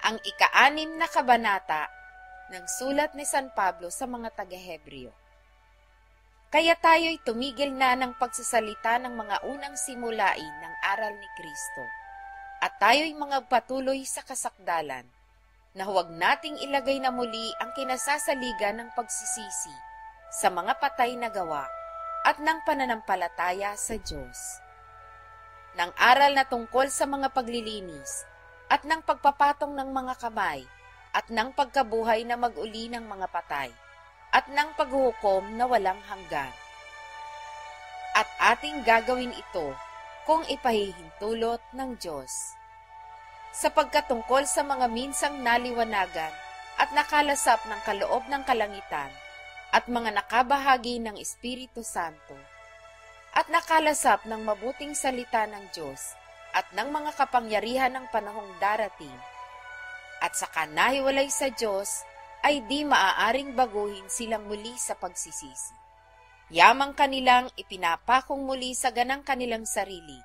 Ang ika-6 na kabanata ng sulat ni San Pablo sa mga taga-Hebreo. Kaya tayo'y tumigil na ng pagsasalita ng mga unang simulain ng aral ni Kristo, at tayo'y mga patuloy sa kasakdalan, na huwag nating ilagay na muli ang kinasasaligan ng pagsisisi sa mga patay na gawa at ng pananampalataya sa Diyos. Ng aral na tungkol sa mga paglilinis at ng pagpapatong ng mga kamay at ng pagkabuhay na mag-uli ng mga patay at ng paghuhukom na walang hanggan. At ating gagawin ito kung ipahihintulot ng Diyos. Sapagkat tungkol sa mga minsang naliwanagan at nakalasap ng kaloob ng kalangitan at mga nakabahagi ng Espiritu Santo at nakalasap ng mabuting salita ng Diyos at ng mga kapangyarihan ng panahong darating, at saka nahiwalay sa Diyos, ay di maaaring baguhin silang muli sa pagsisisi. Yamang kanilang ipinapakong muli sa ganang kanilang sarili,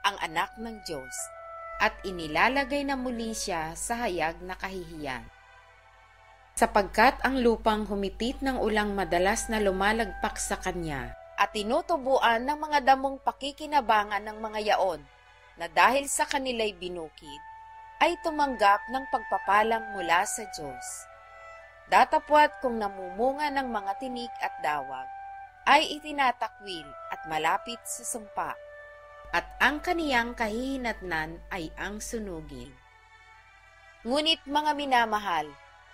ang anak ng Diyos, at inilalagay na muli siya sa hayag na kahihiyan. Sapagkat ang lupang humitit ng ulang madalas na lumalagpak sa kanya, at tinutubuan ng mga damong pakikinabangan ng mga yaon, na dahil sa kanila'y binukid, ay tumanggap ng pagpapalang mula sa Diyos. Datapwat kung namumunga ng mga tinik at dawag, ay itinatakwil at malapit sa sumpa, at ang kaniyang kahihinatnan ay ang sunugin. Ngunit mga minamahal,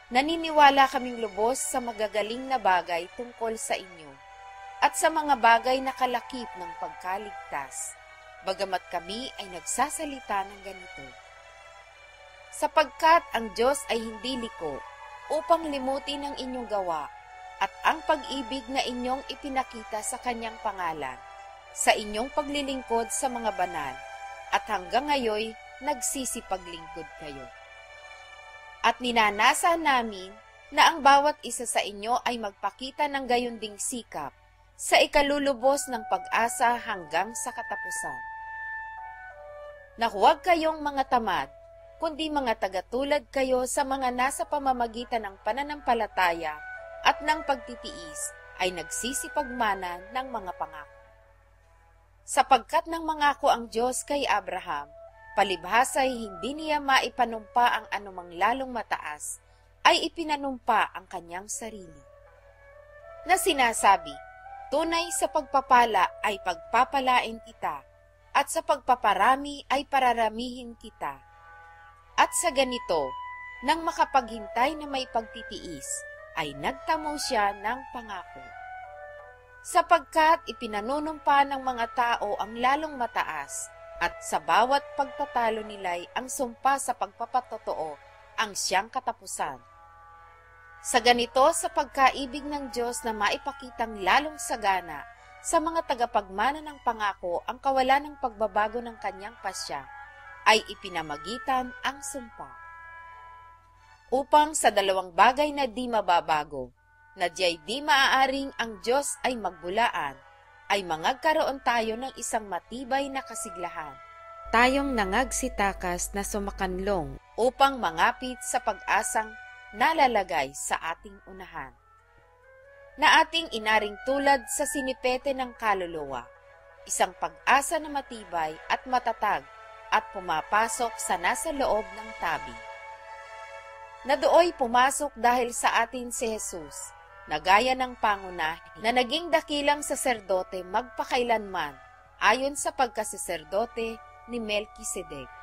naniniwala kaming lubos sa magagaling na bagay tungkol sa inyo, at sa mga bagay na kalakip ng pagkaligtas, bagamat kami ay nagsasalita ng ganito. Sapagkat ang Diyos ay hindi liko, upang limutin ang inyong gawa at ang pag-ibig na inyong ipinakita sa kanyang pangalan, sa inyong paglilingkod sa mga banal, at hanggang ngayon nagsisipaglingkod kayo. At ninanasa namin na ang bawat isa sa inyo ay magpakita ng gayon ding sikap sa ikalulubos ng pag-asa hanggang sa katapusan. Na huwag kayong mga tamad, kundi mga tagatulad kayo sa mga nasa pamamagitan ng pananampalataya at ng pagtitiis ay nagsisipagmana ng mga pangako. Sapagkat nang mangako ang Diyos kay Abraham, palibhas ay hindi niya maipanumpa ang anumang lalong mataas, ay ipinanumpa ang kanyang sarili. Na sinasabi, tunay sa pagpapala ay pagpapalain kita, at sa pagpaparami ay pararamihin kita. At sa ganito, nang makapaghintay na may pagtitiis, ay nagtamo siya ng pangako. Sapagkat ipinanunumpa ng mga tao ang lalong mataas, at sa bawat pagtatalo nila'y ang sumpa sa pagpapatotoo ang siyang katapusan. Sa ganito, sa pagkaibig ng Diyos na maipakitang lalong sagana sa mga tagapagmana ng pangako ang kawalan ng pagbabago ng kanyang pasya, ay ipinamagitan ang sumpa. Upang sa dalawang bagay na di mababago, na diya'y di maaaring ang Diyos ay magbulaan, ay mangagkaroon tayo ng isang matibay na kasiglahan. Tayong nangagsitakas na sumakanlong upang mangapit sa pag-asang nalalagay sa ating unahan. Na ating inaring tulad sa sinipete ng kaluluwa, isang pag-asa na matibay at matatag at pumapasok sa nasa loob ng tabi. Na dooy pumasok dahil sa atin si Jesus, na gaya ng pangunahin na naging dakilang saserdote magpakailanman ayon sa pagkasaserdote ni Melkisedek.